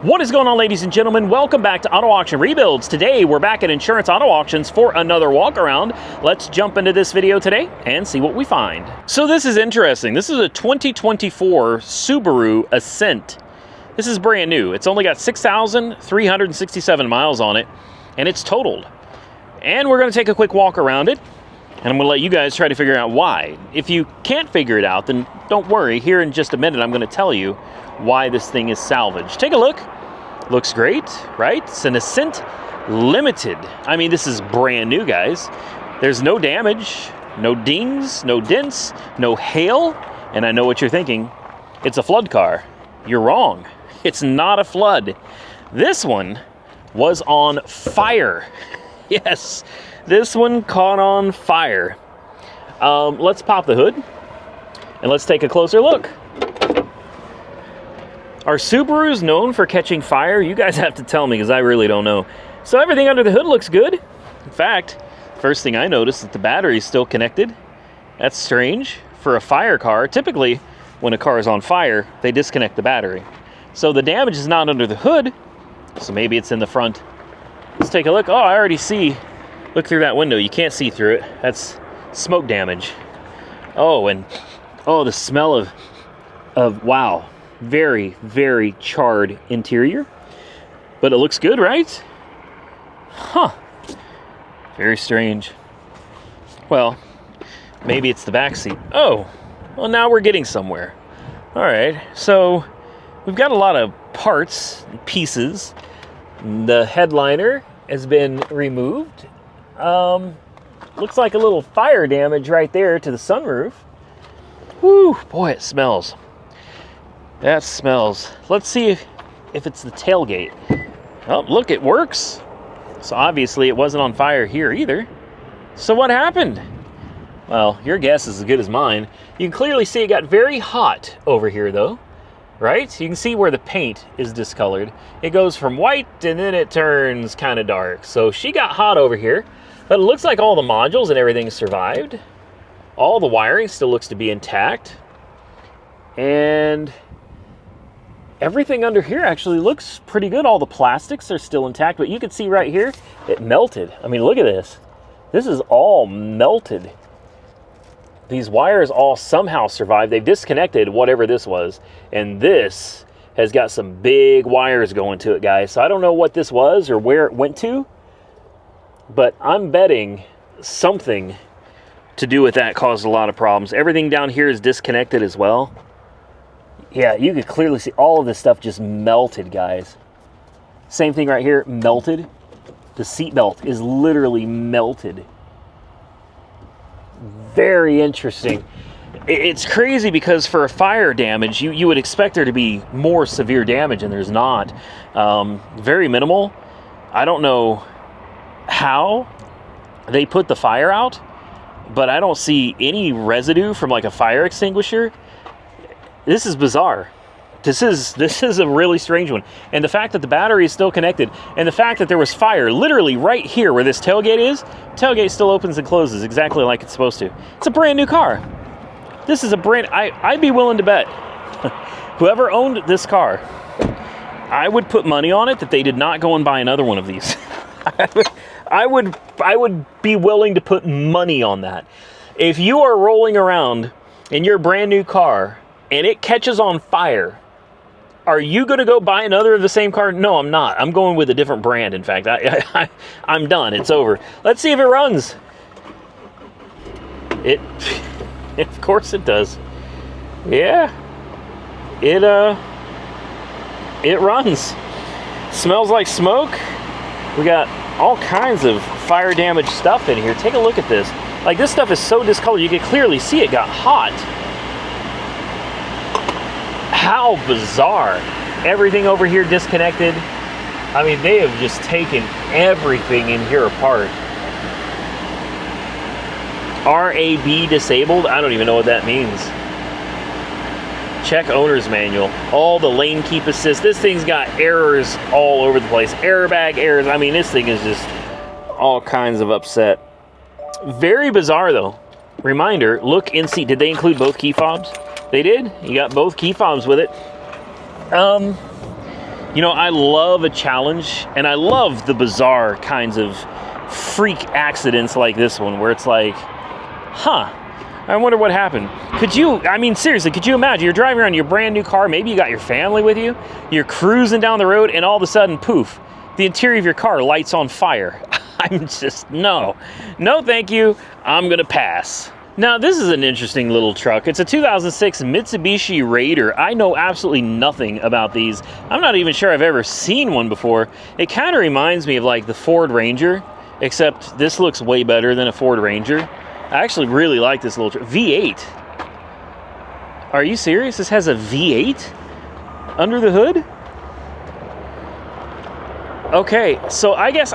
What is going on, ladies and gentlemen? Welcome back to Auto Auction Rebuilds. Today, we're back at Insurance Auto Auctions for another walk around. Let's jump into this video today and see what we find. So this is interesting. This is a 2024 Subaru Ascent. This is brand new. It's only got 6,367 miles on it, and it's totaled. And we're going to take a quick walk around it, and I'm going to let you guys try to figure out why. If you can't figure it out, then don't worry. Here in just a minute, I'm going to tell you why this thing is salvaged. Take a look. Looks great, right? It's an Ascent Limited. I mean, this is brand new, guys. There's no damage, no dings, no dents, no hail. And I know what you're thinking. It's a flood car. You're wrong. It's not a flood. This one was on fire. Yes, this one caught on fire. Let's pop the hood and let's take a closer look. Are Subarus known for catching fire? You guys have to tell me because I really don't know. So everything under the hood looks good. In fact, first thing I noticed is that the battery is still connected. That's strange for a fire car. Typically, when a car is on fire, they disconnect the battery. So the damage is not under the hood, so maybe it's in the front. Let's take a look. Oh, I already see. Look through that window. You can't see through it. That's smoke damage. Oh, and oh, the smell of wow. Very, very charred interior. But it looks good, right? Huh. Very strange. Well, maybe it's the back seat. Oh, well, now we're getting somewhere. All right, so we've got a lot of parts, pieces. The headliner has been removed. Looks like a little fire damage right there to the sunroof. Whew, boy, it smells. That smells. Let's see if it's the tailgate. Oh, look, it works. So obviously it wasn't on fire here either. So what happened? Well, your guess is as good as mine. You can clearly see it got very hot over here though, right? You can see where the paint is discolored. It goes from white and then it turns kind of dark. So she got hot over here, but it looks like all the modules and everything survived. All the wiring still looks to be intact. And everything under here actually looks pretty good. All the plastics are still intact, but you can see right here, it melted. I mean, look at this. This is all melted. These wires all somehow survived. They've disconnected whatever this was, and this has got some big wires going to it, guys. So I don't know what this was or where it went to, but I'm betting something to do with that caused a lot of problems. Everything down here is disconnected as well. Yeah, you could clearly see all of this stuff just melted, guys. Same thing right here, melted. The seatbelt is literally melted. Very interesting. It's crazy because for a fire damage, you would expect there to be more severe damage, and there's not. Very minimal. I don't know how they put the fire out, but I don't see any residue from like a fire extinguisher. This is bizarre. This is a really strange one. And the fact that the battery is still connected, and the fact that there was fire literally right here where this tailgate is, tailgate still opens and closes exactly like it's supposed to. It's a brand new car. This is a brand, I'd be willing to bet whoever owned this car, I would put money on it that they did not go and buy another one of these. I would be willing to put money on that. If you are rolling around in your brand new car and it catches on fire, are you going to go buy another of the same car? No, I'm not. I'm going with a different brand, in fact. I'm done. It's over. Let's see if it runs. Of course it does. Yeah. It runs. Smells like smoke. We got all kinds of fire damage stuff in here. Take a look at this. Like, this stuff is so discolored. You can clearly see it got hot. How bizarre. Everything over here disconnected. I mean, they have just taken everything in here apart. RAB disabled? I don't even know what that means. Check owner's manual. All the lane keep assist. This thing's got errors all over the place. Airbag errors. I mean, this thing is just all kinds of upset. Very bizarre, though. Reminder, look in seat. Did they include both key fobs? They did. You got both key fobs with it. You know, I love a challenge, and I love the bizarre kinds of freak accidents like this one, where it's like, huh, I wonder what happened. Could you, I mean, seriously, could you imagine? You're driving around your brand new car, maybe you got your family with you, you're cruising down the road, and all of a sudden, poof, the interior of your car lights on fire. I'm just, no thank you, I'm gonna pass. Now, this is an interesting little truck. It's a 2006 Mitsubishi Raider. I know absolutely nothing about these. I'm not even sure I've ever seen one before. It kind of reminds me of like the Ford Ranger, except this looks way better than a Ford Ranger. I actually really like this little truck. V8. Are you serious? This has a V8 under the hood? Okay, so I guess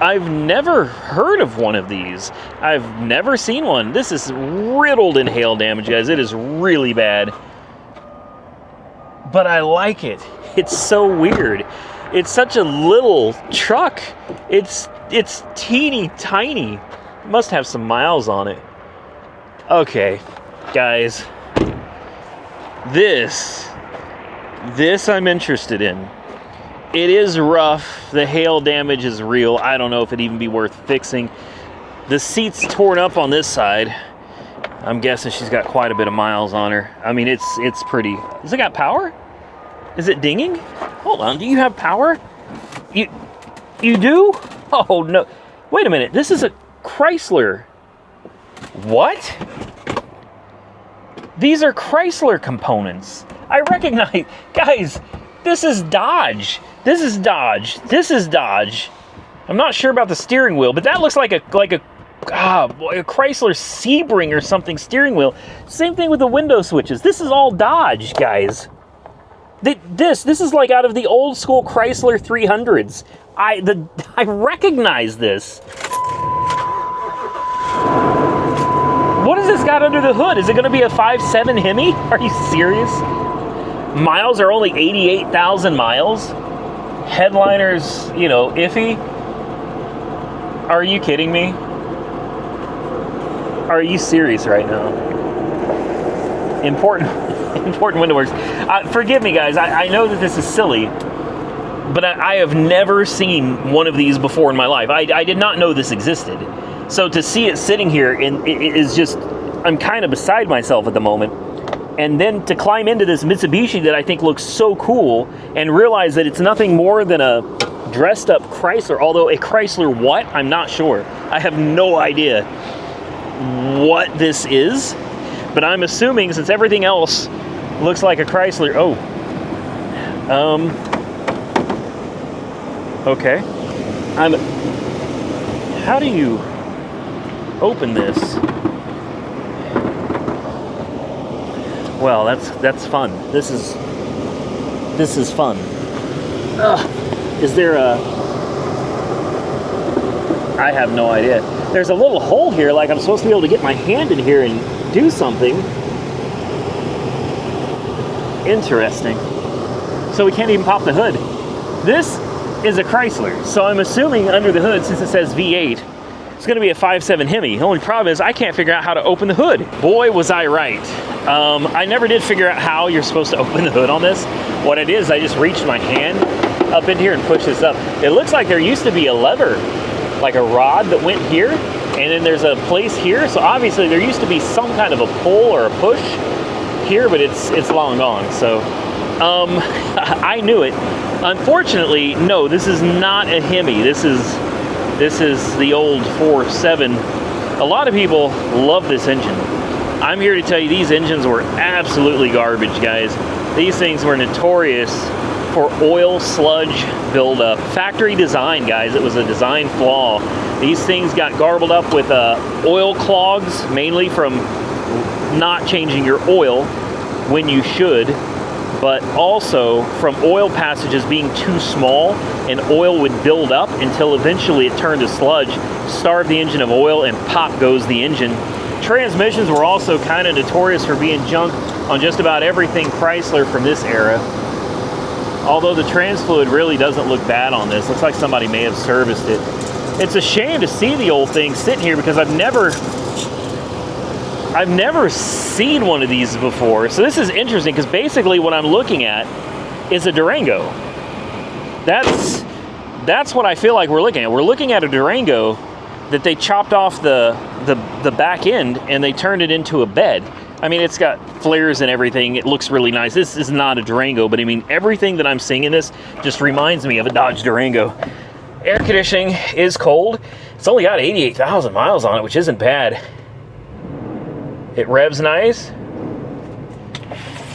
I've never heard of one of these. I've never seen one. This is riddled in hail damage, guys. It is really bad. But I like it. It's so weird. It's such a little truck. It's teeny tiny. It must have some miles on it. Okay, guys. This I'm interested in. It is rough. The hail damage is real. I don't know if it'd even be worth fixing. The seat's torn up on this side. I'm guessing she's got quite a bit of miles on her. I mean, it's pretty. Has it got power? Is it dinging? Hold on, do you have power? You do? Oh, no. Wait a minute, this is a Chrysler. What? These are Chrysler components. I recognize, guys, this is Dodge. This is Dodge. This is Dodge. I'm not sure about the steering wheel, but that looks like a Chrysler Sebring or something steering wheel. Same thing with the window switches. This is all Dodge, guys. This is like out of the old school Chrysler 300s. I recognize this. What has this got under the hood? Is it going to be a 5.7 Hemi? Are you serious? Miles are only 88,000 miles. Headliners, you know, iffy. Are you kidding me? Are you serious right now? Important window works. Forgive me, guys. I know that this is silly, but I have never seen one of these before in my life. I did not know this existed. So to see it sitting here it is just, I'm kind of beside myself at the moment. And then to climb into this Mitsubishi that I think looks so cool and realize that it's nothing more than a dressed up Chrysler, although a Chrysler what? I'm not sure. I have no idea what this is, but I'm assuming since everything else looks like a Chrysler, okay. How do you open this? Well, that's fun. This is fun. Is there a? I have no idea. There's a little hole here, like I'm supposed to be able to get my hand in here and do something. Interesting. So we can't even pop the hood. This is a Chrysler, so I'm assuming under the hood, since it says V8, it's going to be a 5.7 Hemi. The only problem is I can't figure out how to open the hood. Boy, was I right. I never did figure out how you're supposed to open the hood on this. What it is, I just reached my hand up in here and pushed this up. It looks like there used to be a lever, like a rod that went here, and then there's a place here. So obviously there used to be some kind of a pull or a push here, but it's long gone. So I knew it. Unfortunately, no, this is not a Hemi. This is the old 4.7. A lot of people love this engine. I'm here to tell you these engines were absolutely garbage, guys. These things were notorious for oil sludge buildup. Factory design, guys. It was a design flaw. These things got garbled up with oil clogs, mainly from not changing your oil when you should, but also from oil passages being too small, and oil would build up until eventually it turned to sludge, starved the engine of oil, and pop goes the engine. Transmissions were also kind of notorious for being junk on just about everything Chrysler from this era. Although the trans fluid really doesn't look bad on this. Looks like somebody may have serviced it. It's a shame to see the old thing sitting here because I've never seen one of these before. So this is interesting because basically what I'm looking at is a Durango. That's what I feel like we're looking at. We're looking at a Durango that they chopped off the back end and they turned it into a bed. I mean, it's got flares and everything. It looks really nice. This is not a Durango, but I mean, everything that I'm seeing in this just reminds me of a Dodge Durango. Air conditioning is cold. It's only got 88,000 miles on it, which isn't bad. It revs nice.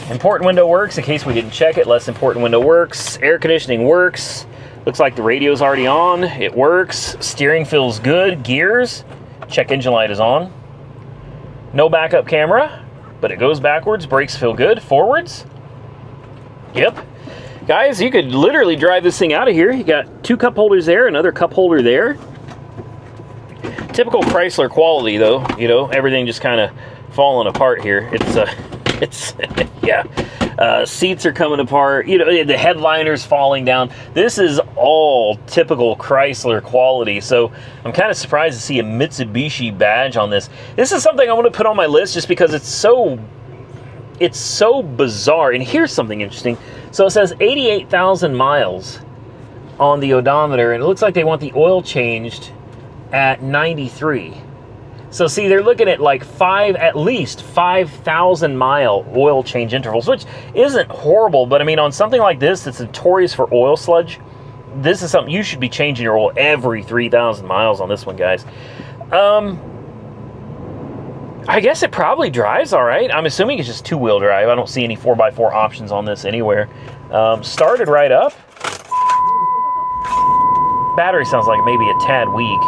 Important window works in case we didn't check it. Less important window works. Air conditioning works. Looks like the radio's already on. It works. Steering feels good. Gears. Check engine light is on. No backup camera, but it goes backwards. Brakes feel good. Forwards. Yep. Guys, you could literally drive this thing out of here. You got 2 cup holders there, another cup holder there. Typical Chrysler quality though. You know, everything just kind of falling apart here. It's yeah. Seats are coming apart. You know, the headliner's falling down. This is all typical Chrysler quality. So I'm kind of surprised to see a Mitsubishi badge on this. This is something I want to put on my list just because it's so bizarre. And here's something interesting. So it says 88,000 miles on the odometer, and it looks like they want the oil changed at 93. So see, they're looking at like at least 5,000 mile oil change intervals, which isn't horrible, but I mean, on something like this that's notorious for oil sludge, this is something you should be changing your oil every 3,000 miles on this one, guys. I guess it probably drives all right. I'm assuming it's just 2-wheel drive. I don't see any 4x4 options on this anywhere. Started right up. Battery sounds like maybe a tad weak.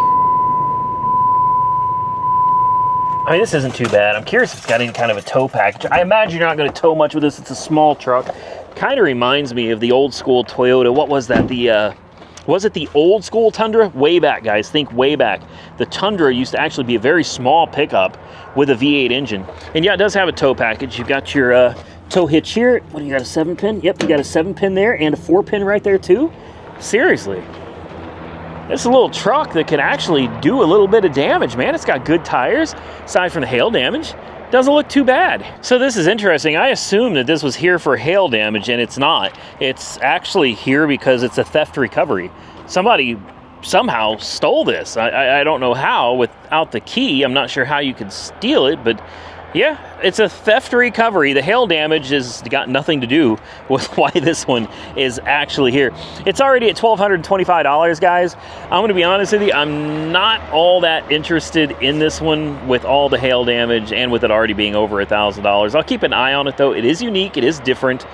I mean, this isn't too bad. I'm curious if it's got any kind of a tow package. I imagine you're not going to tow much with this. It's a small truck. Kind of reminds me of the old school Toyota. What was that? Was it the old school Tundra? Way back, guys. Think way back. The Tundra used to actually be a very small pickup with a V8 engine. And yeah, it does have a tow package. You've got your tow hitch here. What do you got, a 7-pin? Yep, you got a 7-pin there and a 4-pin right there too. Seriously. This is a little truck that can actually do a little bit of damage, man. It's got good tires, aside from the hail damage. Doesn't look too bad. So this is interesting. I assume that this was here for hail damage, and it's not. It's actually here because it's a theft recovery. Somebody somehow stole this. I don't know how without the key. I'm not sure how you could steal it, but yeah, it's a theft recovery. The hail damage has got nothing to do with why this one is actually here. It's already at $1,225, guys. I'm going to be honest with you. I'm not all that interested in this one with all the hail damage and with it already being over $1,000. I'll keep an eye on it, though. It is unique. It is different.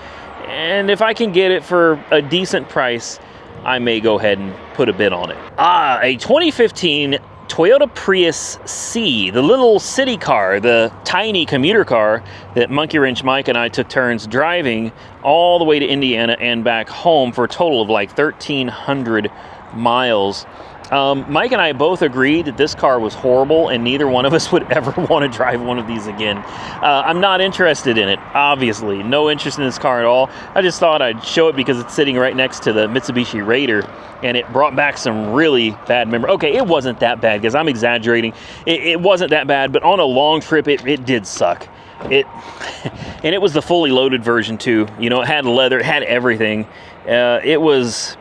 And if I can get it for a decent price, I may go ahead and put a bid on it. A 2015 Toyota Prius C, the little city car, the tiny commuter car that Monkey Wrench Mike and I took turns driving all the way to Indiana and back home for a total of like 1,300 miles. Mike and I both agreed that this car was horrible and neither one of us would ever want to drive one of these again. I'm not interested in it, obviously. No interest in this car at all. I just thought I'd show it because it's sitting right next to the Mitsubishi Raider and it brought back some really bad memories. Okay, it wasn't that bad because I'm exaggerating. It wasn't that bad, but on a long trip, it did suck. And it was the fully loaded version too. You know, it had leather, it had everything. It was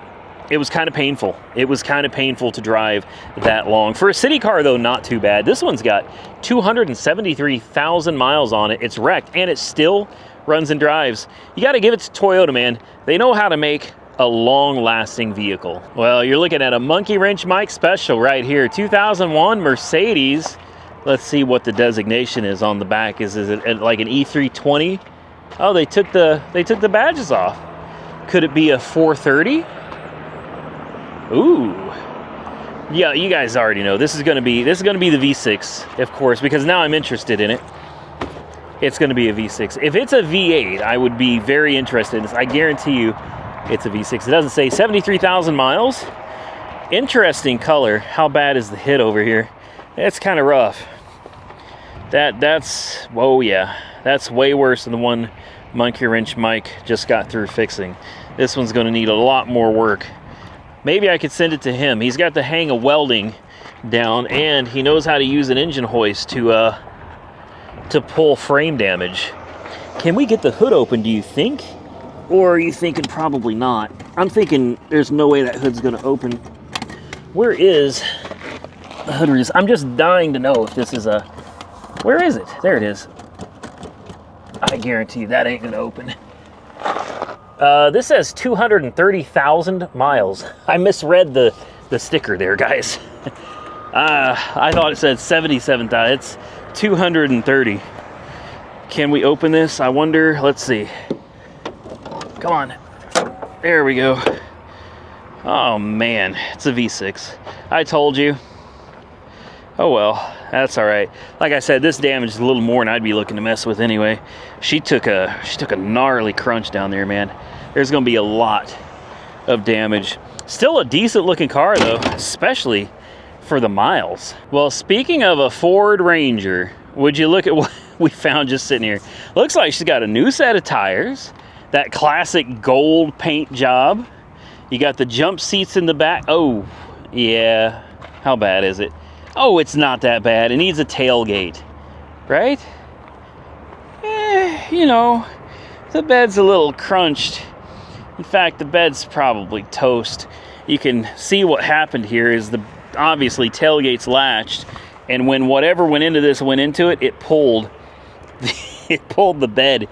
kind of painful. It was kind of painful to drive that long. For a city car, though, not too bad. This one's got 273,000 miles on it. It's wrecked, and it still runs and drives. You got to give it to Toyota, man. They know how to make a long-lasting vehicle. Well, you're looking at a Monkey Wrench Mike special right here. 2001 Mercedes. Let's see what the designation is on the back. Is it like an E320? Oh, they took the badges off. Could it be a 430? Ooh, yeah, you guys already know this is going to be the V6, of course, because now I'm interested in it. It's going to be a V6. If it's a V8, I would be very interested in this. I guarantee you, it's a V6. It doesn't say 73,000 miles. Interesting color. How bad is the hit over here? It's kind of rough. That's whoa, yeah, that's way worse than the one Monkey Wrench Mike just got through fixing. This one's going to need a lot more work. Maybe I could send it to him. He's got the hang of welding down, and he knows how to use an engine hoist to pull frame damage. Can we get the hood open, do you think? Or are you thinking probably not? I'm thinking there's no way that hood's gonna open. Where is the hood release? I'm just dying to know if this is a, where is it? There it is. I guarantee you that ain't gonna open. This says 230,000 miles. I misread the sticker there, guys. I thought it said 77,000. It's 230. Can we open this? I wonder. Let's see. Come on. There we go. Oh man, it's a V6. I told you. Oh well, that's all right. Like I said, this damage is a little more than I'd be looking to mess with anyway. She took a gnarly crunch down there, man. There's gonna be a lot of damage. Still a decent looking car though, especially for the miles. Well, speaking of a Ford Ranger, would you look at what we found just sitting here? Looks like she's got a new set of tires, that classic gold paint job. You got the jump seats in the back. Oh, yeah. How bad is it? Oh, it's not that bad. It needs a tailgate, right? You know, the bed's a little crunched. In fact, the bed's probably toast. You can see what happened here is obviously tailgate's latched, and when whatever went into this went into it, it pulled the bed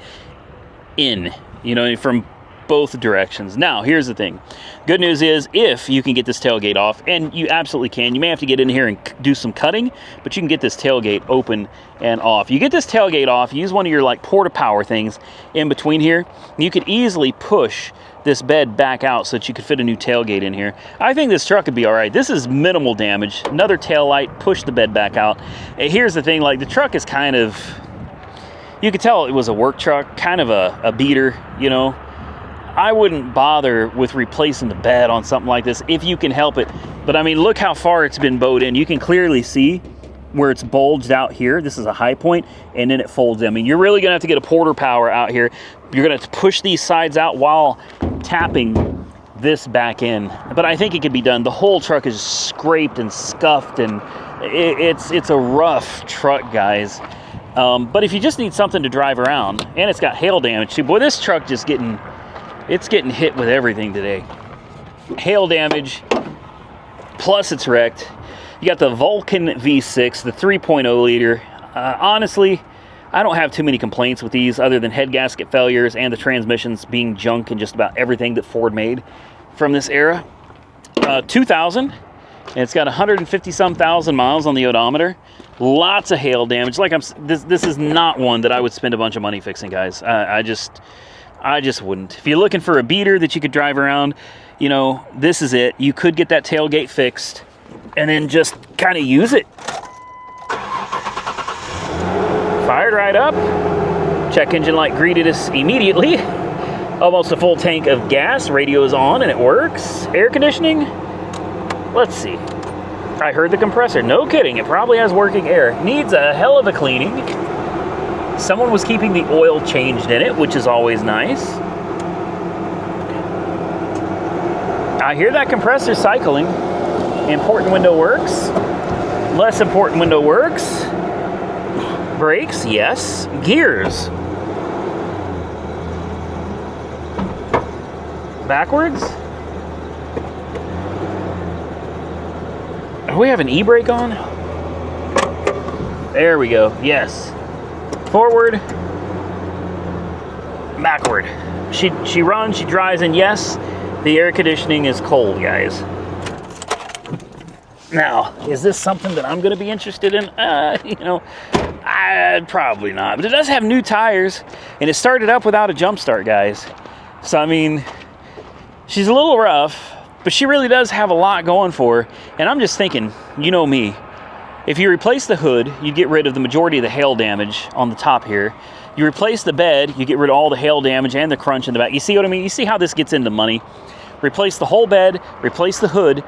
in, you know, from both directions. Now, here's the thing. Good news is, if you can get this tailgate off, and you absolutely can, you may have to get in here and do some cutting, but you can get this tailgate open and off. You get this tailgate off, use one of your like porta-power things in between here, you could easily push this bed back out so that you could fit a new tailgate in here. I think this truck could be all right. This is minimal damage. Another tail light, push the bed back out. And here's the thing, like the truck is kind of, you could tell it was a work truck, kind of a beater, you know. I wouldn't bother with replacing the bed on something like this if you can help it. But I mean, look how far it's been bowed in. You can clearly see where it's bulged out here. This is a high point, and then it folds in. I mean, you're really gonna have to get a porter power out here. You're gonna have to push these sides out while tapping this back in. But I think it could be done. The whole truck is scraped and scuffed, and it's a rough truck, guys. But if you just need something to drive around, and it's got hail damage too, boy, this truck just getting hit with everything today. Hail damage, plus it's wrecked. You got the Vulcan V6, the 3.0 liter. Honestly, I don't have too many complaints with these other than head gasket failures and the transmissions being junk and just about everything that Ford made from this era. 2000, and it's got 150-some thousand miles on the odometer. Lots of hail damage. Like this is not one that I would spend a bunch of money fixing, guys. I just wouldn't. If you're looking for a beater that you could drive around, you know, this is it. You could get that tailgate fixed and then just kind of use it. Fired right up. Check engine light greeted us immediately. Almost a full tank of gas. Radio is on and it works. Air conditioning. Let's see. I heard the compressor. No kidding. It probably has working air. Needs a hell of a cleaning. Someone was keeping the oil changed in it, which is always nice. I hear that compressor cycling. Important window works. Less important window works. Brakes, yes. Gears. Backwards. Do we have an e-brake on? There we go, yes. Forward, backward. She runs, she drives, and yes, the air conditioning is cold, guys. Now, is this something that I'm going to be interested in? You know, probably not. But it does have new tires, and it started up without a jump start, guys. So, I mean, she's a little rough, but she really does have a lot going for her. And I'm just thinking, you know me, if you replace the hood, you get rid of the majority of the hail damage on the top here. You replace the bed, you get rid of all the hail damage and the crunch in the back. You see what I mean? You see how this gets into money? Replace the whole bed, replace the hood,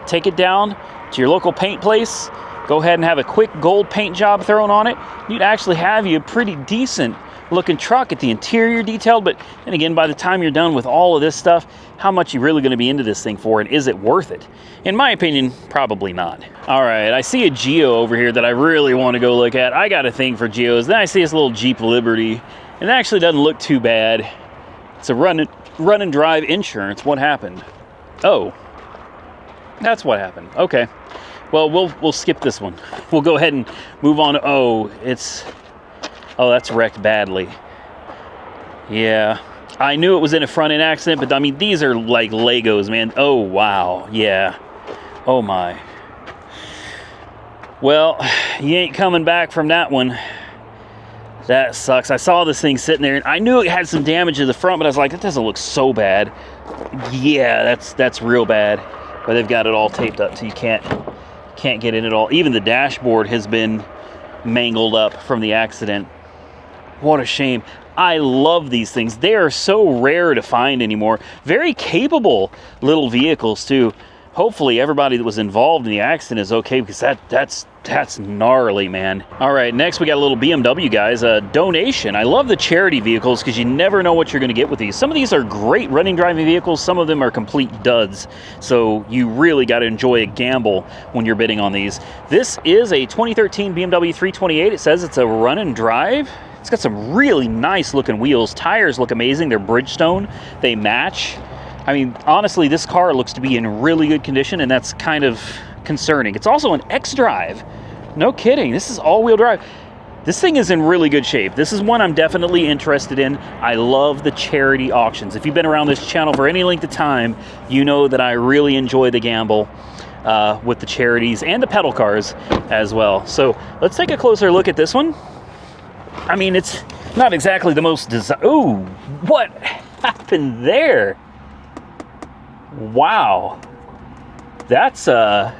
take it down to your local paint place, go ahead and have a quick gold paint job thrown on it. You'd actually have you a pretty decent looking truck at the interior detailed. But then again, by the time you're done with all of this stuff, how much you really going to be into this thing for, and is it worth it? In my opinion, probably not. All right, I see a Geo over here that I really want to go look at. I got a thing for Geos. Then I see this little Jeep Liberty, and it actually doesn't look too bad. It's a run and drive insurance. What happened? Oh, that's what happened. Okay. Well, we'll skip this one. We'll go ahead and move on. Oh, that's wrecked badly. Yeah. I knew it was in a front end accident, but I mean, these are like Legos, man. Oh, wow. Yeah. Oh my. Well, you ain't coming back from that one. That sucks. I saw this thing sitting there, and I knew it had some damage to the front, but I was like, that doesn't look so bad. Yeah, that's real bad. But they've got it all taped up, so you can't get in at all. Even the dashboard has been mangled up from the accident. What a shame. I love these things. They are so rare to find anymore. Very capable little vehicles, too. Hopefully everybody that was involved in the accident is okay, because that's gnarly, man. All right, next we got a little BMW, guys. A donation. I love the charity vehicles because you never know what you're going to get with these. Some of these are great running, driving vehicles. Some of them are complete duds. So you really got to enjoy a gamble when you're bidding on these. This is a 2013 BMW 328. It says it's a run and drive. It's got some really nice looking wheels. Tires look amazing. They're Bridgestone. They match. I mean, honestly, this car looks to be in really good condition, and that's kind of concerning. It's also an X-Drive. No kidding. This is all-wheel drive. This thing is in really good shape. This is one I'm definitely interested in. I love the charity auctions. If you've been around this channel for any length of time, you know that I really enjoy the gamble with the charities and the pedal cars as well. So let's take a closer look at this one. I mean, it's not exactly the most ooh, what happened there? Wow. That's in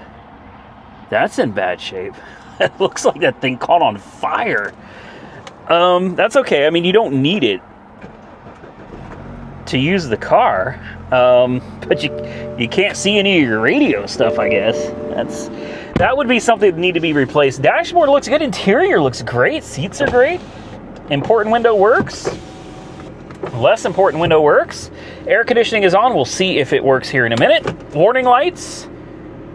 bad shape. It looks like that thing caught on fire. That's okay. I mean, you don't need it to use the car. But you can't see any of your radio stuff, I guess. That would be something that need to be replaced. Dashboard looks good. Interior looks great. Seats are great. Important window works. Less important window works. Air conditioning is on. We'll see if it works here in a minute. Warning lights,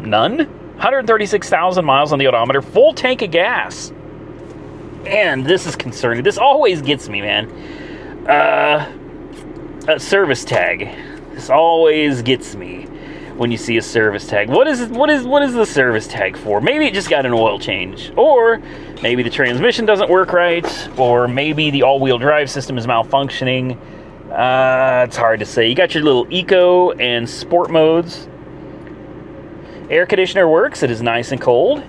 none. 136,000 miles on the odometer. Full tank of gas. And this is concerning. This always gets me, man. A service tag. This always gets me when you see a service tag. What is the service tag for? Maybe it just got an oil change, or maybe the transmission doesn't work right, or maybe the all-wheel drive system is malfunctioning. It's hard to say. You got your little eco and sport modes. Air conditioner works. It is nice and cold.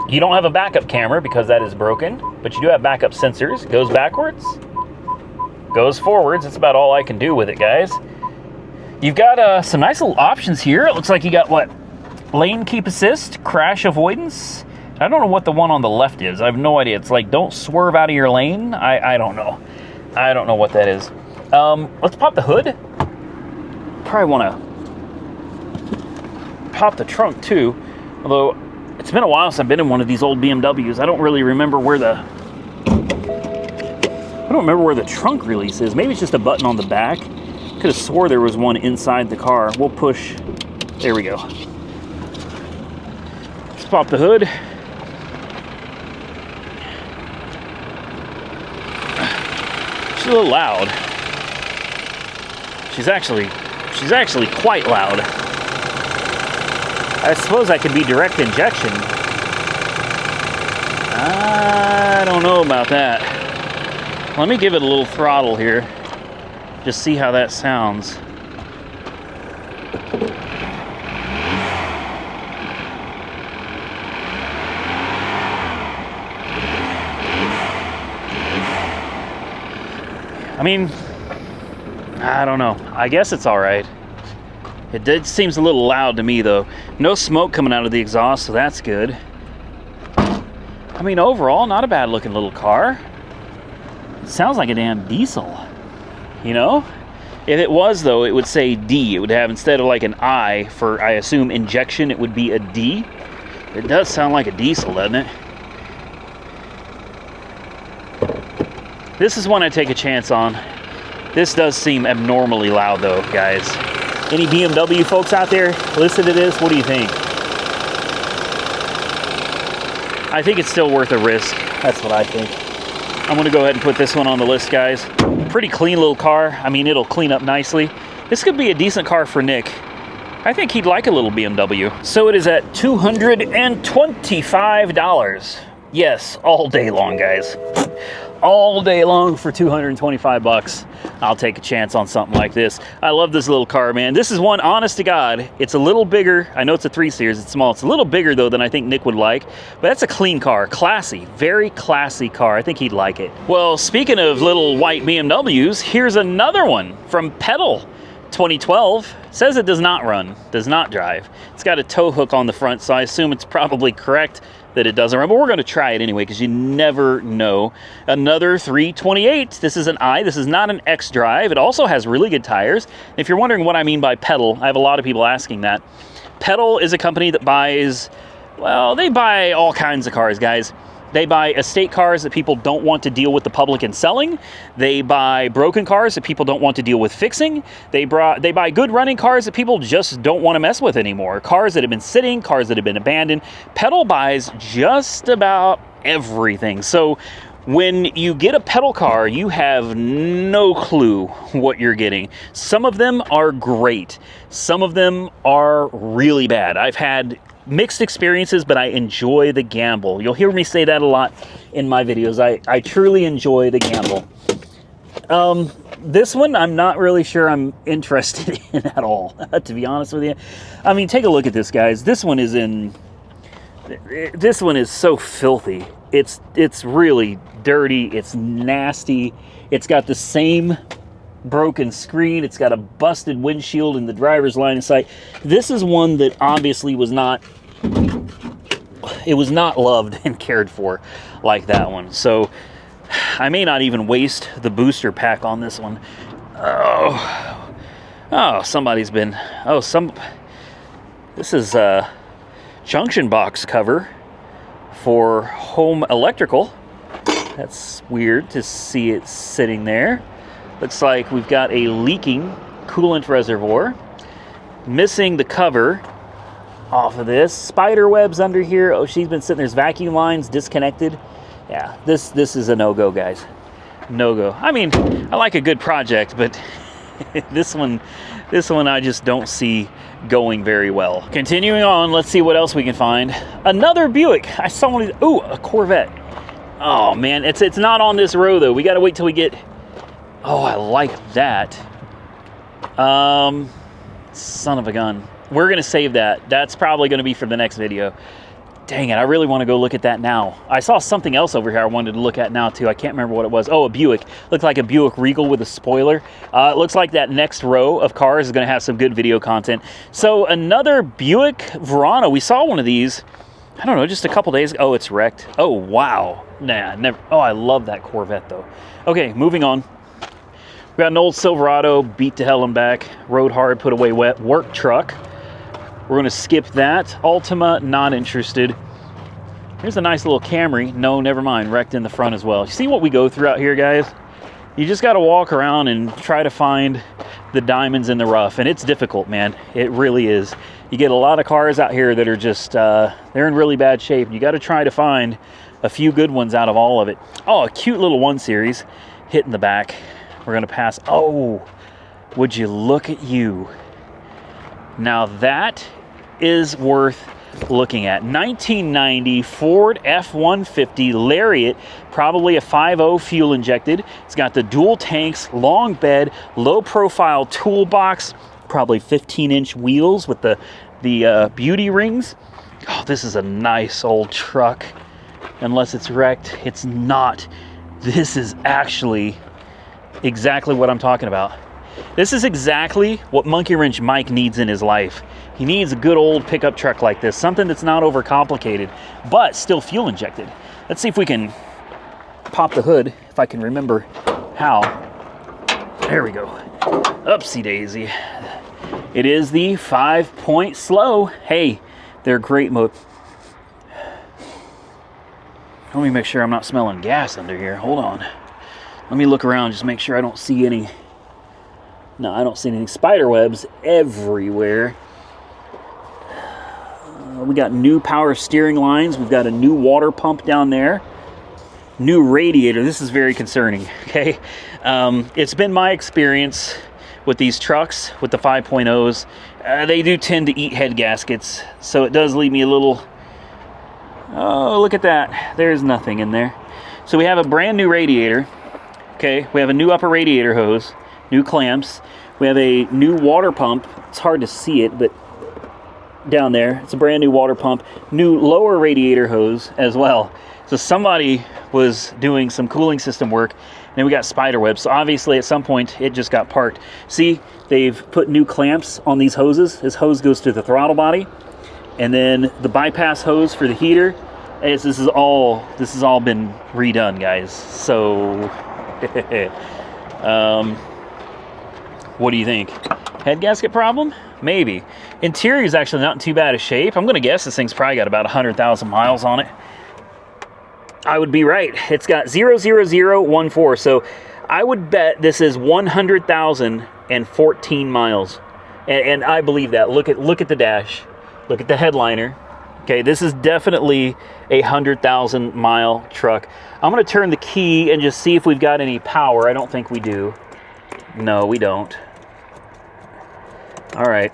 You don't have a backup camera because that is broken, but you do have backup sensors. It goes backwards, goes forwards. That's about all I can do with it, guys. You've got some nice little options here. It looks like you got, what, lane keep assist, crash avoidance. I don't know what the one on the left is. I have no idea. It's like, don't swerve out of your lane. I don't know. I don't know what that is. Let's pop the hood. Probably want to pop the trunk too. Although, it's been a while since I've been in one of these old BMWs. I don't really remember where the trunk release is. Maybe it's just a button on the back. Could have swore there was one inside the car. We'll push. There we go. Let's pop the hood. She's a little loud. She's actually quite loud. I suppose that could be direct injection. I don't know about that. Let me give it a little throttle here. Just see how that sounds. I mean, I don't know. I guess it's all right. It seems a little loud to me, though. No smoke coming out of the exhaust, so that's good. I mean, overall, not a bad looking little car. It sounds like a damn diesel. You know? If it was, though, it would say D. It would have, instead of like an I for, I assume, injection, it would be a D. It does sound like a diesel, doesn't it? This is one I take a chance on. This does seem abnormally loud, though, guys. Any BMW folks out there listen to this? What do you think? I think it's still worth a risk. That's what I think. I'm gonna go ahead and put this one on the list, guys. Pretty clean little car. I mean, it'll clean up nicely. This could be a decent car for Nick. I think he'd like a little BMW. So it is at $225. Yes, all day long, guys. All day long for 225 bucks. I'll take a chance on something like this. I love this little car, man. This is one, honest to God, it's a little bigger. I know it's a 3 Series, it's small. It's a little bigger, though, than I think Nick would like. But that's a clean car, classy, very classy car. I think he'd like it. Well, speaking of little white BMWs, here's another one from Pedal. 2012. Says it does not run, does not drive. It's got a tow hook on the front, so I assume it's probably correct that it doesn't run, but we're going to try it anyway because you never know. Another 328. This is an I. This is not an X drive. It also has really good tires. If you're wondering what I mean by Pedal, I have a lot of people asking that. Pedal is a company that buys, well, they buy all kinds of cars, guys. They buy estate cars that people don't want to deal with the public in selling. They buy broken cars that people don't want to deal with fixing. They buy good running cars that people just don't want to mess with anymore. Cars that have been sitting, cars that have been abandoned. Pedal buys just about everything. So when you get a Pedal car, you have no clue what you're getting. Some of them are great. Some of them are really bad. I've had mixed experiences, but I enjoy the gamble. You'll hear me say that a lot in my videos. I truly enjoy the gamble. This one, I'm not really sure I'm interested in at all, to be honest with you. I mean, take a look at this, guys. This one is so filthy. It's really dirty. It's nasty. It's got the same broken screen. It's got a busted windshield in the driver's line of sight. This is one that obviously was not loved and cared for like that one. So I may not even waste the booster pack on this one. Somebody's been, this is a junction box cover for home electrical. That's weird to see it sitting there. Looks like we've got a leaking coolant reservoir. Missing the cover off of this. Spider webs under here. Oh, she's been sitting, there's vacuum lines disconnected. Yeah, this is a no-go, guys. No-go. I mean, I like a good project, but this one I just don't see going very well. Continuing on, let's see what else we can find. Another Buick. I saw one of these. Ooh, a Corvette. Oh man, it's not on this row though. We gotta wait till we get. Oh, I like that. Son of a gun. We're gonna save that. That's probably gonna be for the next video. Dang it, I really want to go look at that now. I saw something else over here I wanted to look at now too. I can't remember what it was. Oh, a Buick. Looked like a Buick Regal with a spoiler. It looks like that next row of cars is gonna have some good video content. So another Buick Verano. We saw one of these, I don't know, just a couple days ago. Oh, it's wrecked. Oh, wow. Nah, never. Oh, I love that Corvette though. Okay, moving on. We got an old Silverado, beat to hell and back, rode hard, put away wet, work truck. We're gonna skip that. Altima, not interested. Here's a nice little Camry. No, never mind, wrecked in the front as well. You see what we go through out here, guys? You just gotta walk around and try to find the diamonds in the rough, and it's difficult, man. It really is. You get a lot of cars out here that are just, they're in really bad shape. You gotta try to find a few good ones out of all of it. Oh, a cute little 1 Series hit in the back. We're gonna pass. Oh, would you look at you? Now that is worth looking at. 1990 Ford F-150 Lariat, probably a 5.0 fuel injected. It's got the dual tanks, long bed, low profile toolbox, probably 15-inch wheels with the beauty rings. Oh, this is a nice old truck. Unless it's wrecked, it's not. This is actually exactly what I'm talking about. This is exactly what Monkey Wrench Mike needs in his life. He needs a good old pickup truck like this, something that's not overcomplicated, but still fuel injected. Let's see if we can pop the hood, if I can remember how. There we go. Upsy daisy. It is the 5-point slow. Hey, they're great mode. Let me make sure I'm not smelling gas under here. Hold on. Let me look around, just make sure I don't see any. No, I don't see anything. Spider webs everywhere. We got new power steering lines. We've got a new water pump down there. new radiator. This is very concerning, okay? It's been my experience with these trucks, with the 5.0s, they do tend to eat head gaskets, so it does leave me a little, oh, look at that. There's nothing in there. So we have a brand new radiator, okay? We have a new upper radiator hose, new clamps. We have a new water pump. It's hard to see it, but down there, it's a brand new water pump, new lower radiator hose as well. So somebody was doing some cooling system work, and then we got spider webs. So obviously at some point it just got parked. See, they've put new clamps on these hoses. This hose goes to the throttle body, and then the bypass hose for the heater. This is all been redone, guys. So what do you think? Head gasket problem? Maybe. Interior is actually not in too bad a shape. I'm gonna guess this thing's probably got about 100,000 miles on it. I would be right. It's got 00014, so I would bet this is 100,014 miles, and I believe that. Look at the dash, look at the headliner. Okay, this is definitely a 100,000 mile truck. I'm gonna turn the key and just see if we've got any power. I don't think we do. No, we don't. All right,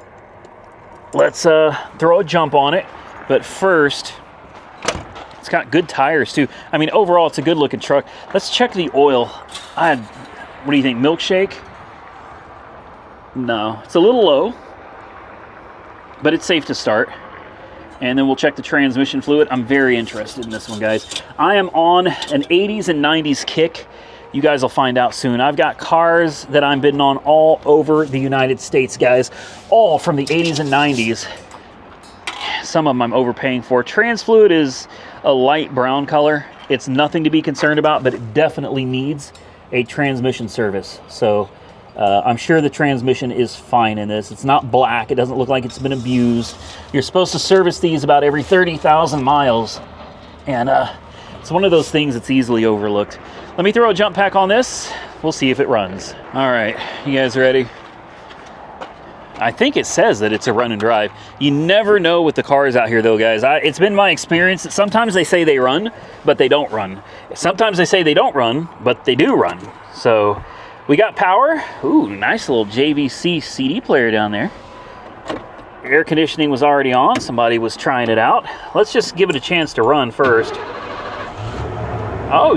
let's throw a jump on it, but first. It's got good tires too. I mean, overall, it's a good looking truck. Let's check the oil. What do you think, milkshake? No, it's a little low, but it's safe to start. And then we'll check the transmission fluid. I'm very interested in this one, guys. I am on an 80s and 90s kick. You guys will find out soon. I've got cars that I'm bidding on all over the United States, guys, all from the 80s and 90s. Some of them I'm overpaying for. Trans fluid is a light brown color. It's nothing to be concerned about, but it definitely needs a transmission service. So I'm sure the transmission is fine in this. It's not black. It doesn't look like it's been abused. You're supposed to service these about every 30,000 miles. And it's one of those things that's easily overlooked. Let me throw a jump pack on this. We'll see if it runs. All right, you guys ready? I think it says that it's a run and drive. You never know with the cars out here though, guys. It's been my experience that sometimes they say they run, but they don't run. Sometimes they say they don't run, but they do run. So we got power. Ooh, nice little JVC CD player down there. Air conditioning was already on. Somebody was trying it out. Let's just give it a chance to run first. Oh,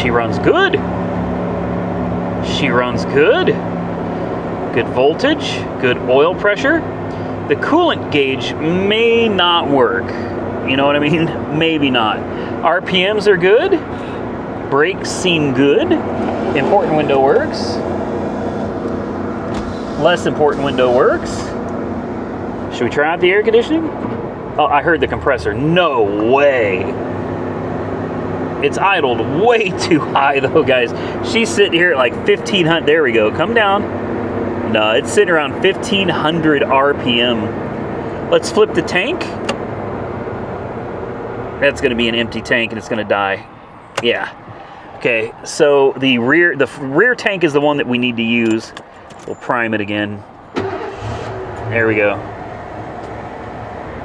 she runs good. She runs good. Good voltage, good oil pressure. The coolant gauge may not work. You know what I mean? Maybe not. RPMs are good. Brakes seem good. Important window works. Less important window works. Should we try out the air conditioning? Oh, I heard the compressor. No way. It's idled way too high though, guys. She's sitting here at like 1,500. There we go. Come down. No, it's sitting around 1,500 RPM. Let's flip the tank. That's going to be an empty tank and it's going to die. Yeah. Okay, so the rear tank is the one that we need to use. We'll prime it again. There we go.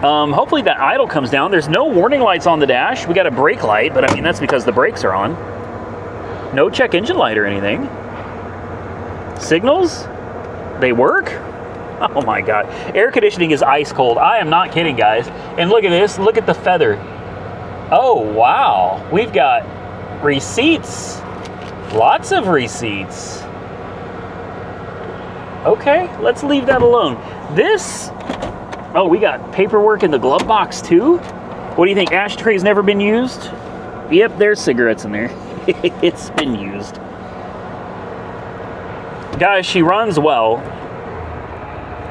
Hopefully that idle comes down. There's no warning lights on the dash. We got a brake light, but I mean, that's because the brakes are on. No check engine light or anything. Signals? They work? Oh my God. Air conditioning is ice cold. I am not kidding, guys. And look at this. Look at the feather. Oh, wow. We've got receipts. Lots of receipts. Okay, let's leave that alone. This, oh, we got paperwork in the glove box too? What do you think? Ashtray's never been used? Yep, there's cigarettes in there. It's been used. Guys, she runs well.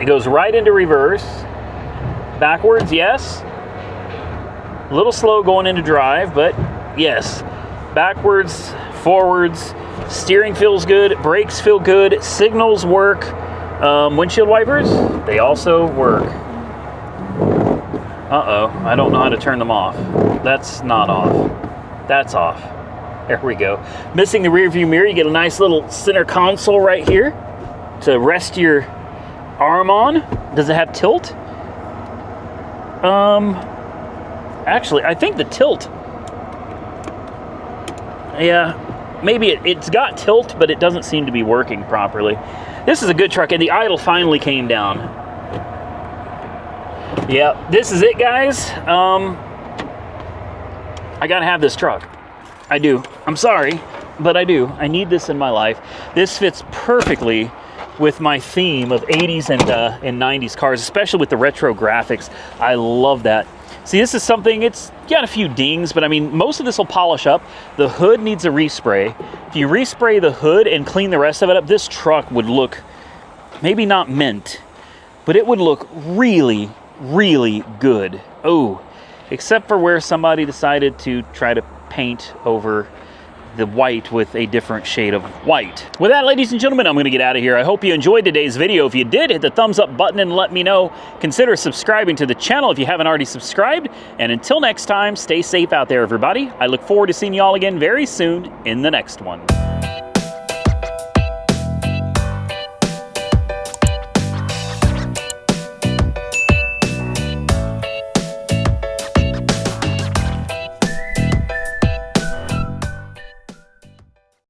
It goes right into reverse. Backwards, yes. A little slow going into drive, but yes. Backwards, forwards. Steering feels good. Brakes feel good. Signals work. Windshield wipers, they also work. Uh-oh, I don't know how to turn them off. That's not off. That's off. There we go. Missing the rear view mirror, you get a nice little center console right here to rest your arm on. Does it have tilt? Actually, I think the tilt. Yeah, maybe it's got tilt, but it doesn't seem to be working properly. This is a good truck, and the idle finally came down. Yeah, this is it, guys. I gotta have this truck. I do. I'm sorry, but I do. I need this in my life. This fits perfectly with my theme of 80s and 90s cars, especially with the retro graphics. I love that. See, this is something, it's got a few dings, but I mean, most of this will polish up. The hood needs a respray. If you respray the hood and clean the rest of it up, this truck would look, maybe not mint, but it would look really, really good. Oh, except for where somebody decided to try to paint over the white with a different shade of white. With that, ladies and gentlemen, I'm gonna get out of here. I hope you enjoyed today's video. If you did, hit the thumbs up button and let me know. Consider subscribing to the channel if you haven't already subscribed. And until next time, stay safe out there, everybody. I look forward to seeing you all again very soon in the next one.